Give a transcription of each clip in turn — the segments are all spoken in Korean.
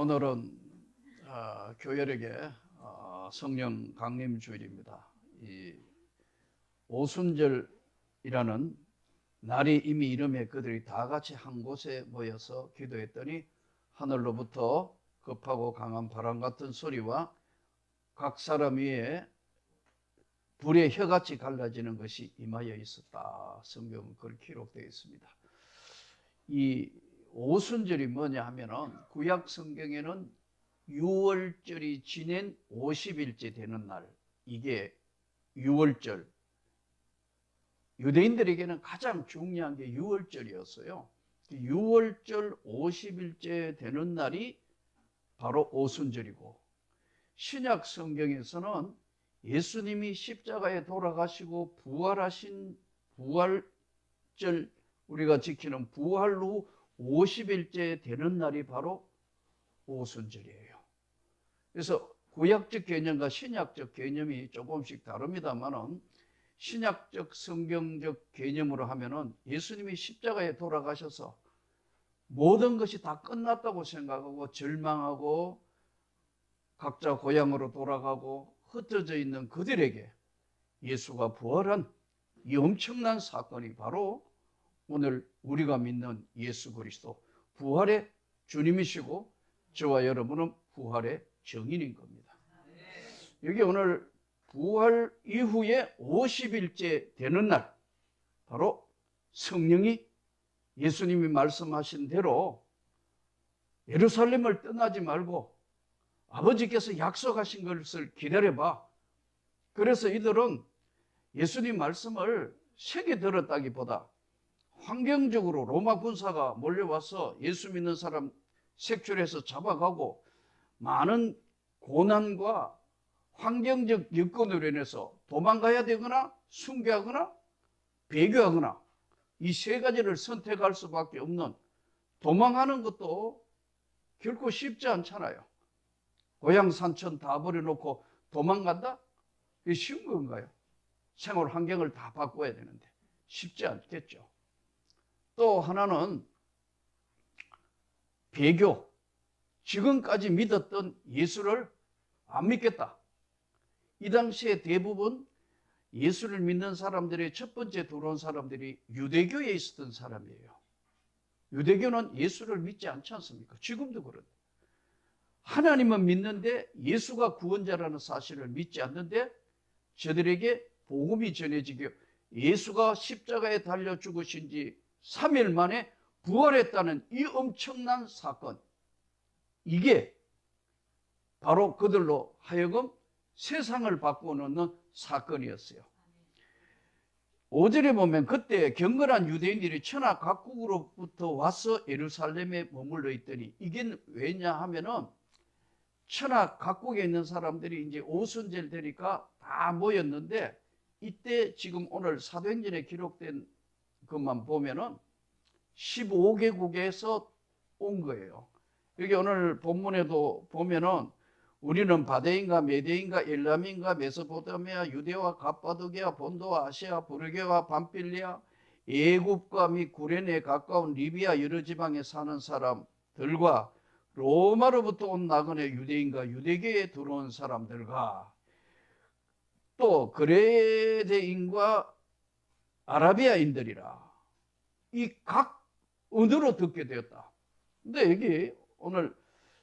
오늘은 교회력의 성령 강림 주일입니다. 이 오순절이라는 날이 이미 이름에 그들이 다 같이 한 곳에 모여서 기도했더니 하늘로부터 급하고 강한 바람 같은 소리와 각 사람 위에 불의 혀같이 갈라지는 것이 임하여 있었다. 성경은 그렇게 기록되어 있습니다. 이 오순절이 뭐냐 하면은 구약 성경에는 유월절이 지낸 50일째 되는 날, 이게 유월절. 유대인들에게는 가장 중요한 게 유월절이었어요. 유월절 50일째 되는 날이 바로 오순절이고, 신약 성경에서는 예수님이 십자가에 돌아가시고 부활하신 부활절, 우리가 지키는 부활 후 50일째 되는 날이 바로 오순절이에요. 그래서 구약적 개념과 신약적 개념이 조금씩 다릅니다만은 신약적 성경적 개념으로 하면은 예수님이 십자가에 돌아가셔서 모든 것이 다 끝났다고 생각하고 절망하고 각자 고향으로 돌아가고 흩어져 있는 그들에게 예수가 부활한 이 엄청난 사건이 바로 오늘 우리가 믿는 예수 그리스도 부활의 주님이시고 저와 여러분은 부활의 증인인 겁니다. 여기 오늘 부활 이후에 50일째 되는 날, 바로 성령이 예수님이 말씀하신 대로 예루살렘을 떠나지 말고 아버지께서 약속하신 것을 기다려봐. 그래서 이들은 예수님 말씀을 새겨 들었다기보다 환경적으로 로마 군사가 몰려와서 예수 믿는 사람 색출해서 잡아가고 많은 고난과 환경적 여건으로 인해서 도망가야 되거나 순교하거나 배교하거나 이 세 가지를 선택할 수밖에 없는, 도망하는 것도 결코 쉽지 않잖아요. 고향 산천 다 버려놓고 도망간다? 이게 쉬운 건가요? 생활 환경을 다 바꿔야 되는데 쉽지 않겠죠. 또 하나는 배교. 지금까지 믿었던 예수를 안 믿겠다. 이 당시에 대부분 예수를 믿는 사람들의 첫 번째 들어온 사람들이 유대교에 있었던 사람이에요. 유대교는 예수를 믿지 않지 않습니까? 지금도 그렇다. 하나님은 믿는데 예수가 구원자라는 사실을 믿지 않는데 저들에게 복음이 전해지고 예수가 십자가에 달려 죽으신 지 3일 만에 부활했다는 이 엄청난 사건, 이게 바로 그들로 하여금 세상을 바꿔놓는 사건이었어요. 5절에 보면 그때 경건한 유대인들이 천하 각국으로부터 와서 예루살렘에 머물러 있더니, 이게 왜냐 하면은 천하 각국에 있는 사람들이 이제 오순절 되니까 다 모였는데, 이때 지금 오늘 사도행전에 기록된 것만 보면은 15개국에서 온 거예요. 여기 오늘 본문에도 보면은 우리는 바데인과 메데인과 엘람인과 메소포타미아, 유대와 갑바도기아, 본도와 아시아, 부르게와 밤필리아, 애굽과 및 구레네에 가까운 리비아 여러 지방에 사는 사람들과 로마로부터 온 나그네 유대인과 유대교에 들어온 사람들과 또 그레데인과 아라비아인들이라, 이 각 언어로 듣게 되었다. 근데 여기 오늘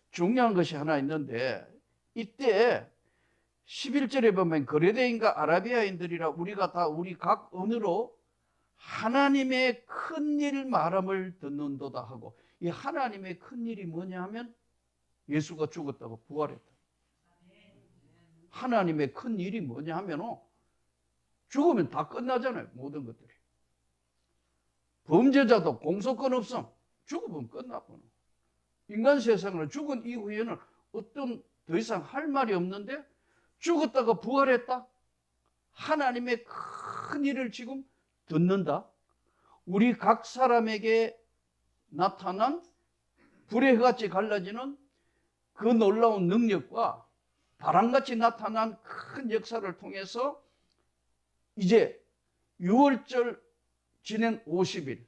중요한 것이 하나 있는데, 이때 11절에 보면 그레데인과 아라비아인들이라 우리가 다 우리 각 언어로 하나님의 큰일 말함을 듣는도다 하고, 이 하나님의 큰일이 뭐냐 하면 예수가 죽었다고 부활했다. 하나님의 큰일이 뭐냐 하면 죽으면 다 끝나잖아요. 모든 것들이. 범죄자도 공소권 없음. 죽으면 끝나버려. 인간 세상은 죽은 이후에는 어떤 더 이상 할 말이 없는데 죽었다가 부활했다? 하나님의 큰 일을 지금 듣는다. 우리 각 사람에게 나타난 불의 혀같이 갈라지는 그 놀라운 능력과 바람같이 나타난 큰 역사를 통해서 이제 6월절 지낸 50일,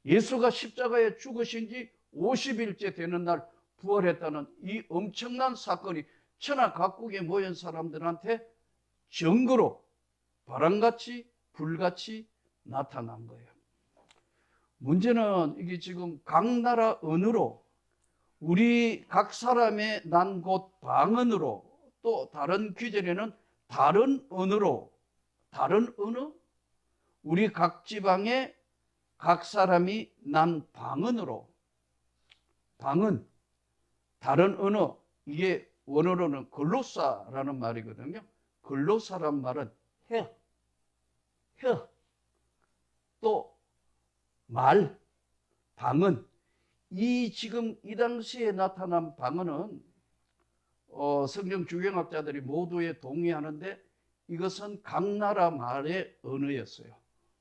예수가 십자가에 죽으신 지 50일째 되는 날 부활했다는 이 엄청난 사건이 천하 각국에 모인 사람들한테 증거로 바람같이 불같이 나타난 거예요. 문제는 이게 지금 각 나라 언어로 우리 각 사람의 난 곳 방언으로 또 다른 귀절에는 다른 언어로 다른 언어 우리 각 지방의 각 사람이 난 방언으로 방언 다른 언어 이게 원어로는 글로사라는 말이거든요. 글로사란 말은 혀 또 말, 방언 이 지금 이 당시에 나타난 방언은 성경 주경학자들이 모두에 동의하는데 이것은 각 나라 말의 언어였어요.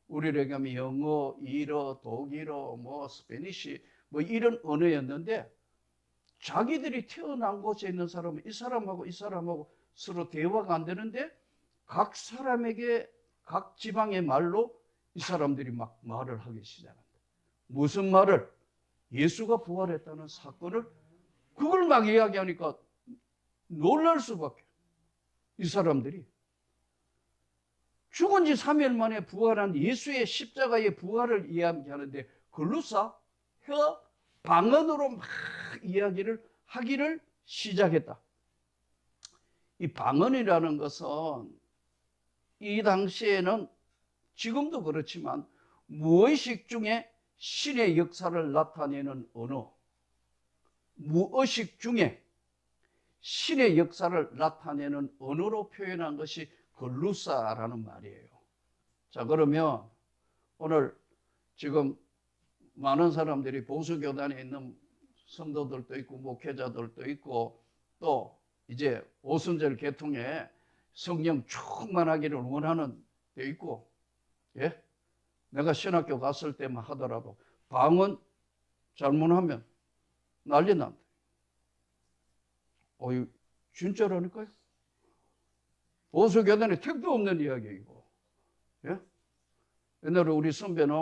우리로 얘기하면 영어, 일어, 독일어, 뭐 스페니시 뭐 이런 언어였는데 자기들이 태어난 곳에 있는 사람은 이 사람하고 서로 대화가 안 되는데 각 사람에게 각 지방의 말로 이 사람들이 막 말을 하기 시작한다. 무슨 말을? 예수가 부활했다는 사건을 그걸 막 이야기하니까 놀랄 수밖에. 이 사람들이 죽은 지 3일 만에 부활한 예수의 십자가의 부활을 이야기하는데 글로사, 혀, 방언으로 막 이야기를 하기를 시작했다. 이 방언이라는 것은 이 당시에는 지금도 그렇지만 무의식 중에 신의 역사를 나타내는 언어, 무의식 중에 신의 역사를 나타내는 언어로 표현한 것이 글루사라는 말이에요. 자, 그러면 오늘 지금 많은 사람들이 보수교단에 있는 성도들도 있고 목회자들도 있고 또 이제 오순절 계통에 성령 충만하기를 원하는 데 있고, 예? 내가 신학교 갔을 때만 하더라도 방언 잘못하면 난리 난다. 진짜라니까요. 보수교단에 택도 없는 이야기이고, 예? 옛날에 우리 선배는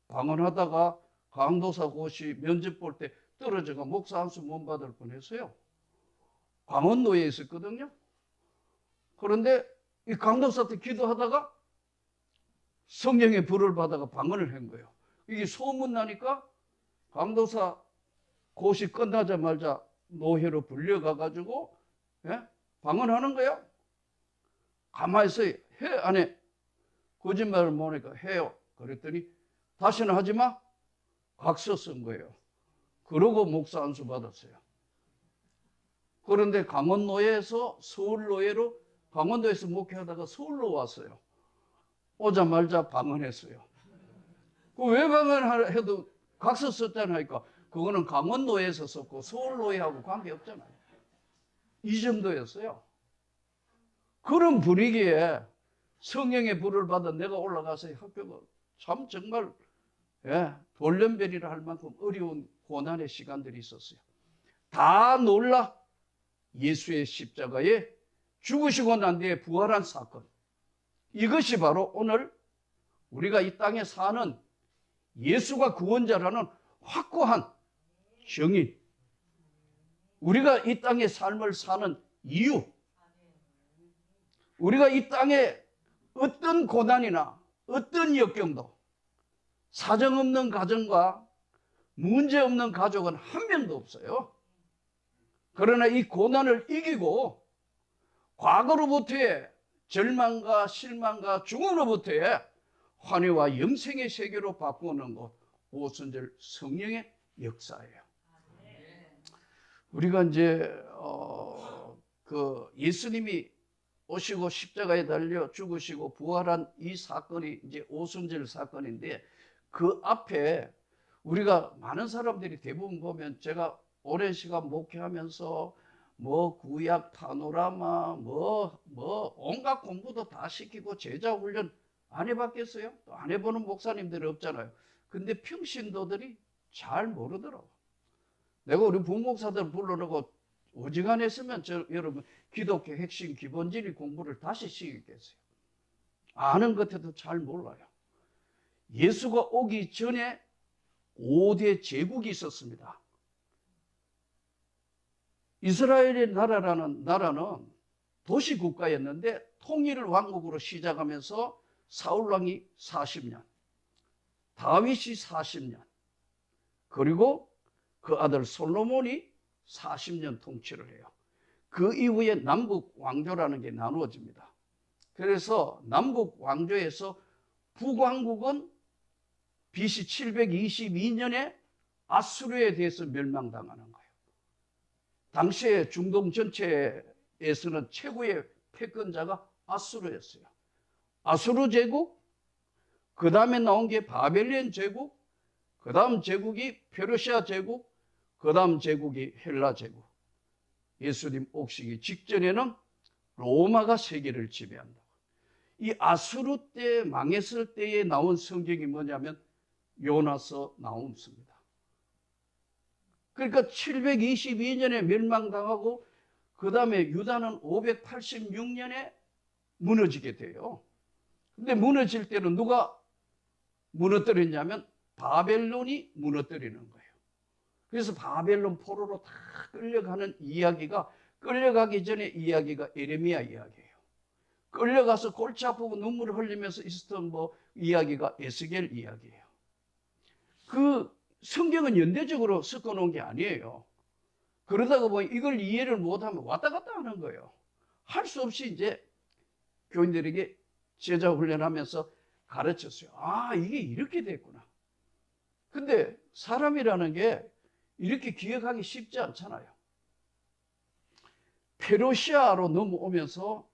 방언하다가 강도사 고시 면접 볼 때 떨어져가 목사 한수 못 받을 뻔했어요. 강원도에 있었거든요. 그런데 이 강도사 때 기도하다가 성령의 불을 받아가 방언을 한 거예요. 이게 소문나니까 강도사 고시 끝나자마자 노회로 불려가가지고, 예? 방언하는 거예요. 가만히 있어요. 해, 안 해? 거짓말을 못하니까 해요. 그랬더니 다시는 하지 마. 각서 쓴 거예요. 그러고 목사 안수 받았어요. 그런데 강원노예에서 서울노예로 강원도에서 목회하다가 서울로 왔어요. 오자마자 방언했어요. 왜 방언해도 각서 썼잖아요. 그거는 강원노예에서 썼고 서울노예하고 관계없잖아요. 이 정도였어요. 그런 분위기에 성령의 불을 받아 내가 올라가서 학교가 참 정말, 예, 돌연변이라 할 만큼 어려운 고난의 시간들이 있었어요. 다 놀라 예수의 십자가에 죽으시고 난 뒤에 부활한 사건. 이것이 바로 오늘 우리가 이 땅에 사는 예수가 구원자라는 확고한 정의. 우리가 이 땅의 삶을 사는 이유. 우리가 이 땅에 어떤 고난이나 어떤 역경도 사정없는 가정과 문제없는 가족은 한 명도 없어요. 그러나 이 고난을 이기고 과거로부터의 절망과 실망과 죽음으로부터의 환희와 영생의 세계로 바꾸는 것, 오순절 성령의 역사예요. 우리가 이제 예수님이 오시고 십자가에 달려 죽으시고 부활한 이 사건이 이제 오순절 사건인데 그 앞에 우리가 많은 사람들이 대부분 보면 제가 오랜 시간 목회하면서 뭐 구약 파노라마 뭐 온갖 공부도 다 시키고 제자 훈련 안 해봤겠어요? 또 안 해보는 목사님들이 없잖아요. 근데 평신도들이 잘 모르더라고. 내가 우리 부목사들 불러놓고 어지간했으면 여러분 기독교 핵심 기본 진리 공부를 다시 시키겠어요. 아는 것에도 잘 몰라요. 예수가 오기 전에 5대 제국이 있었습니다. 이스라엘의 나라라는 나라는 도시국가였는데 통일 왕국으로 시작하면서 사울왕이 40년, 다윗이 40년, 그리고 그 아들 솔로몬이 40년 통치를 해요. 그 이후에 남북 왕조라는 게 나누어집니다. 그래서 남북 왕조에서 북왕국은 BC 722년에 아수르에 대해서 멸망당하는 거예요. 당시에 중동 전체에서는 최고의 패권자가 아수르였어요. 아수르 제국, 그 다음에 나온 게 바벨론 제국, 그 다음 제국이 페르시아 제국, 그 다음 제국이 헬라 제국. 예수님 오시기 직전에는 로마가 세계를 지배한다. 이 아수르 때 망했을 때에 나온 성경이 뭐냐면 요나서 나훔습니다. 그러니까 722년에 멸망당하고 그 다음에 유다는 586년에 무너지게 돼요. 근데 무너질 때는 누가 무너뜨렸냐면 바벨론이 무너뜨리는 거예요. 그래서 바벨론 포로로 다 끌려가는 이야기가, 끌려가기 전에 이야기가 에레미야 이야기예요. 끌려가서 골치 아프고 눈물을 흘리면서 있었던 이야기가 에스겔 이야기예요. 그 성경은 연대적으로 섞어놓은 게 아니에요. 그러다가 보니 이걸 이해를 못하면 왔다 갔다 하는 거예요. 할 수 없이 이제 교인들에게 제자 훈련하면서 가르쳤어요. 아, 이게 이렇게 됐구나. 근데 사람이라는 게 이렇게 기억하기 쉽지 않잖아요. 페르시아로 넘어오면서,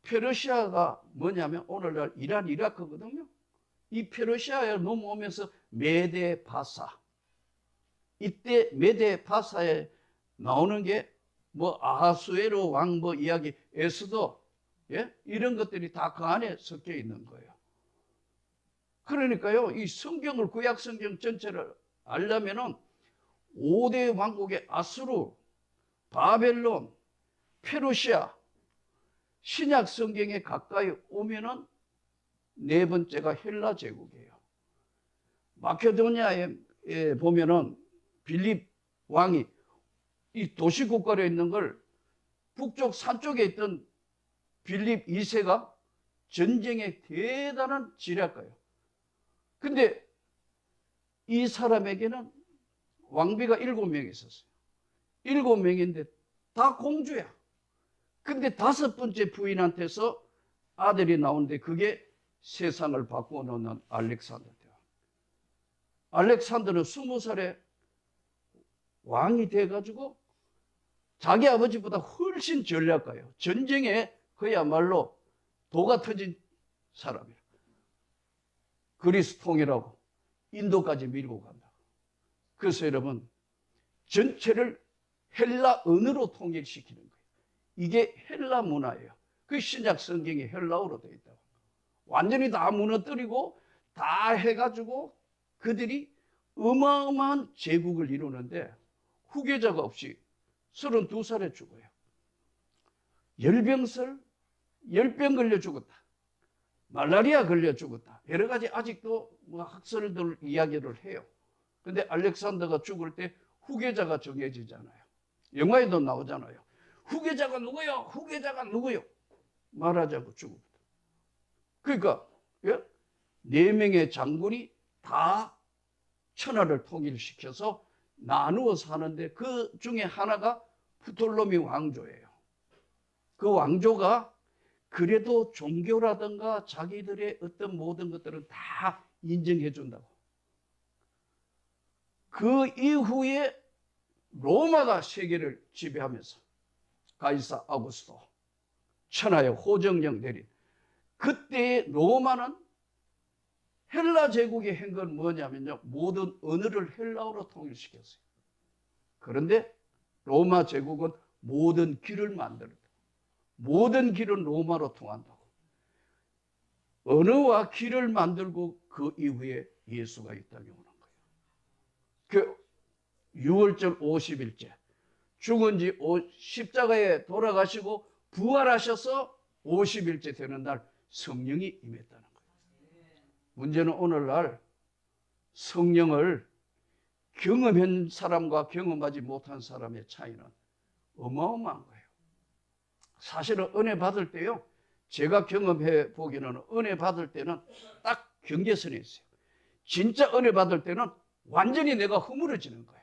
페르시아가 뭐냐면 오늘날 이란, 이라크거든요. 이 페르시아에 넘어오면서 메데 바사, 이때 메데 바사에 나오는 게 아하수에로 왕 이야기, 에스더, 예? 이런 것들이 다 그 안에 섞여 있는 거예요. 그러니까요, 이 성경을, 구약 성경 전체를 알려면은 5대 왕국의 아수르, 바벨론, 페르시아, 신약 성경에 가까이 오면은 네 번째가 헬라 제국이에요. 마케도니아에 보면은 빌립 왕이 이 도시국가로 있는 걸 북쪽 산쪽에 있던 빌립 2세가 전쟁의 대단한 지략가예요. 근데 이 사람에게는 왕비가 7명 있었어요. 7명인데 다 공주야. 근데 5번째 부인한테서 아들이 나오는데 그게 세상을 바꿔놓는 알렉산더예요. 알렉산더는 20살에 왕이 돼가지고 자기 아버지보다 훨씬 전략가예요. 전쟁에 그야말로 도가 터진 사람이에요. 그리스 통일하고 인도까지 밀고 간다. 그래서 여러분, 전체를 헬라어로 통일시키는 거예요. 이게 헬라 문화예요. 그 신약 성경이 헬라어로 되어 있다고. 완전히 다 무너뜨리고 다 해가지고 그들이 어마어마한 제국을 이루는데 후계자가 없이 32살에 죽어요. 열병 걸려 죽었다. 말라리아 걸려 죽었다. 여러 가지 아직도 학설들 이야기를 해요. 근데 알렉산더가 죽을 때 후계자가 정해지잖아요. 영화에도 나오잖아요. 후계자가 누구요? 후계자가 누구요? 말하자고 죽습니다. 그러니까 4명의 장군이 다 천하를 통일시켜서 나누어 사는데 그 중에 하나가 프톨로미 왕조예요. 그 왕조가 그래도 종교라든가 자기들의 어떤 모든 것들은 다 인정해 준다고. 그 이후에 로마가 세계를 지배하면서 가이사 아구스토 천하의 호정령 내린 그때의 로마는 헬라 제국이 한 건 뭐냐면요, 모든 언어를 헬라어로 통일시켰어요. 그런데 로마 제국은 모든 길을 만들었다. 모든 길은 로마로 통한다고. 언어와 길을 만들고 그 이후에 예수가 이 땅에 오는 거예요. 그 6월절 50일째 죽은 지 십자가에 돌아가시고 부활하셔서 50일째 되는 날 성령이 임했다는 거예요. 문제는 오늘날 성령을 경험한 사람과 경험하지 못한 사람의 차이는 어마어마한 거예요. 사실은 은혜 받을 때요, 제가 경험해 보기에는 은혜 받을 때는 딱 경계선에 있어요. 진짜 은혜 받을 때는 완전히 내가 허물어지는 거예요.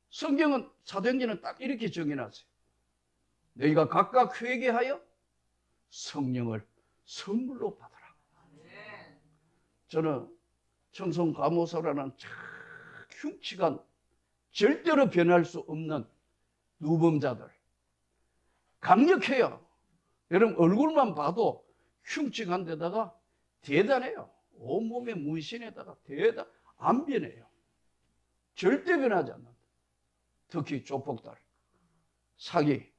성경은, 사도행전은 딱 이렇게 정해놨어요. 너희가 각각 회개하여 성령을 선물로 받아라. 저는 청송 가모서라는 참 흉측한, 절대로 변할 수 없는 누범자들, 강력해요. 여러분 얼굴만 봐도 흉측한 데다가 대단해요. 온몸에 문신에다가 안 변해요. 절대 변하지 않는다. 특히 조폭들, 사기,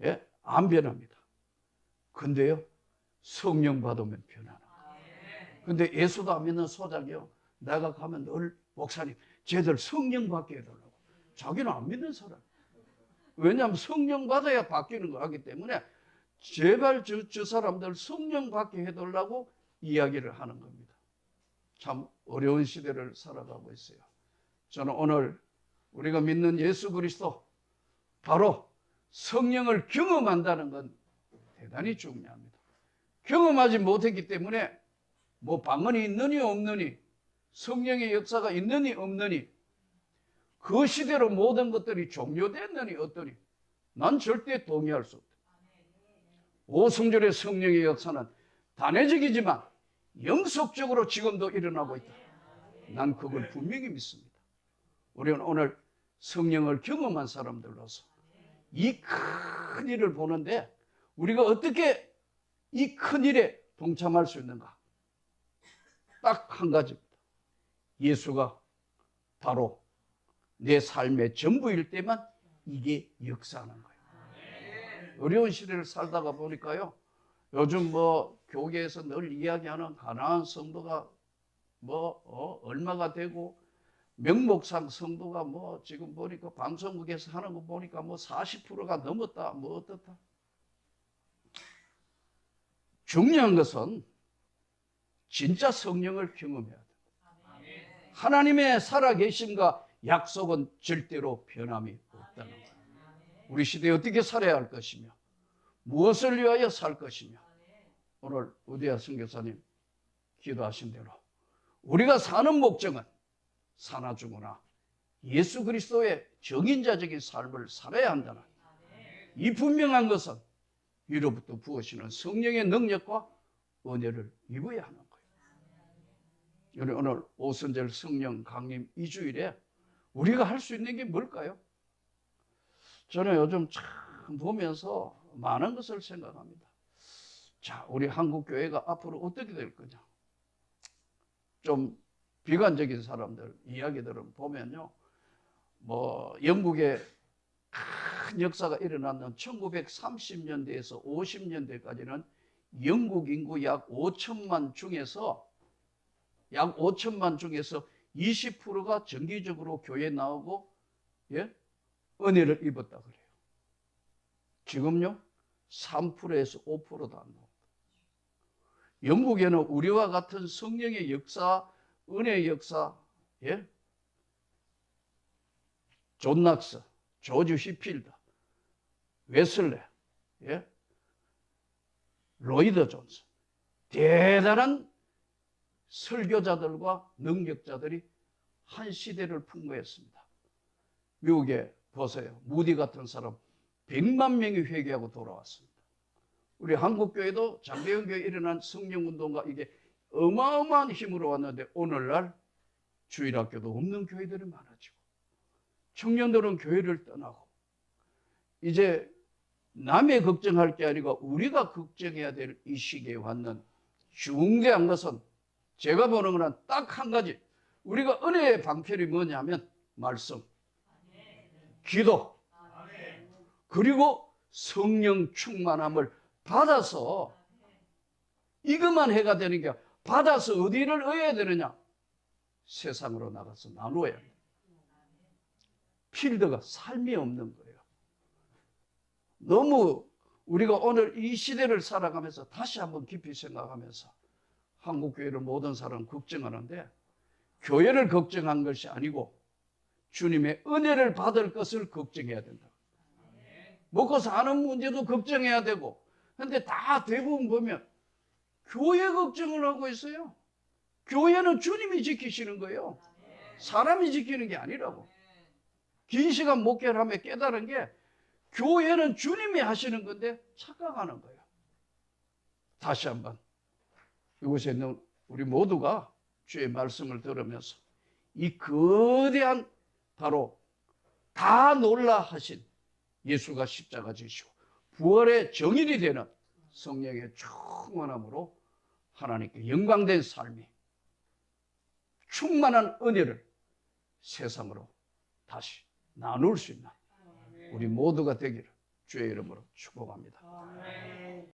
예? 안 변합니다. 근데요, 성령 받으면 변하는 거예요. 근데 예수도 안 믿는 소작이요, 내가 가면 늘 목사님 쟤들 성령 받게 해달라고. 자기는 안 믿는 사람. 왜냐하면 성령 받아야 바뀌는 거 하기 때문에 제발 저 사람들 성령 받게 해달라고 이야기를 하는 겁니다. 참 어려운 시대를 살아가고 있어요. 저는 오늘 우리가 믿는 예수 그리스도, 바로 성령을 경험한다는 건 대단히 중요합니다. 경험하지 못했기 때문에 뭐 방언이 있느니 없느니, 성령의 역사가 있느니 없느니, 그 시대로 모든 것들이 종료됐느니 어떠니, 난 절대 동의할 수 없다. 오순절의 성령의 역사는 단회적이지만 영속적으로 지금도 일어나고 있다. 난 그걸 분명히 믿습니다. 우리는 오늘 성령을 경험한 사람들로서 이 큰 일을 보는데 우리가 어떻게 이 큰 일에 동참할 수 있는가? 딱 한 가지입니다. 예수가 바로 내 삶의 전부일 때만 이게 역사하는 거예요. 어려운 시대를 살다가 보니까요, 요즘 뭐 교계에서 늘 이야기하는 가나안 성도가 얼마가 되고, 명목상 성도가 뭐 지금 보니까 방송국에서 하는 거 보니까 뭐 40%가 넘었다, 뭐 어떻다. 중요한 것은 진짜 성령을 경험해야 돼. 하나님의 살아계심과 약속은 절대로 변함이 없다는 거예요. 우리 시대에 어떻게 살아야 할 것이며, 무엇을 위하여 살 것이며, 오늘 우대하 선교사님 기도하신 대로 우리가 사는 목적은 사나 죽으나 예수 그리스도의 정인자적인 삶을 살아야 한다는, 이 분명한 것은 위로부터 부어지는 성령의 능력과 은혜를 입어야 하는 거예요. 오늘 오순절 성령 강림 2주일에 우리가 할 수 있는 게 뭘까요? 저는 요즘 참 보면서 많은 것을 생각합니다. 자, 우리 한국교회가 앞으로 어떻게 될 거냐. 좀 비관적인 사람들 이야기들을 보면요, 뭐 영국의 큰 역사가 일어났는 1930년대에서 50년대까지는 영국 인구 약 5천만 중에서 20%가 정기적으로 교회에 나오고, 예? 은혜를 입었다 그래요. 지금요, 3%에서 5%도 안 나옵니다. 영국에는 우리와 같은 성령의 역사, 은혜의 역사, 예? 존 낙스, 조지 휘필드, 웨슬레, 예? 로이드 존스, 대단한 설교자들과 능력자들이 한 시대를 풍부했습니다. 미국에 보세요. 무디 같은 사람 100만 명이 회개하고 돌아왔습니다. 우리 한국교회도 장대현교회에 일어난 성령운동과 이게 어마어마한 힘으로 왔는데, 오늘날 주일학교도 없는 교회들이 많아지고, 청년들은 교회를 떠나고, 이제 남의 걱정할 게 아니고 우리가 걱정해야 될 이 시기에 왔는 중대한 것은, 제가 보는 것은 딱 한 가지, 우리가 은혜의 방편이 뭐냐면 말씀, 기도, 그리고 성령 충만함을 받아서, 이것만 해가 되는 게, 받아서 어디를 얻어야 되느냐? 세상으로 나가서 나누어야 돼요. 필드가 삶이 없는 거예요. 너무 우리가 오늘 이 시대를 살아가면서 다시 한번 깊이 생각하면서, 한국교회를 모든 사람 걱정하는데, 교회를 걱정한 것이 아니고 주님의 은혜를 받을 것을 걱정해야 된다. 먹고 사는 문제도 걱정해야 되고, 근데 다 대부분 보면 교회 걱정을 하고 있어요. 교회는 주님이 지키시는 거예요. 사람이 지키는 게 아니라고. 긴 시간 목회를 하며 깨달은 게 교회는 주님이 하시는 건데 착각하는 거예요. 다시 한번 이곳에 있는 우리 모두가 주의 말씀을 들으면서 이 거대한 바로 다 놀라 하신 예수가 십자가 지시고 부활의 정인이 되는 성령의 충만함으로 하나님께 영광된 삶이 충만한 은혜를 세상으로 다시 나눌 수 있는 우리 모두가 되기를 주의 이름으로 축복합니다.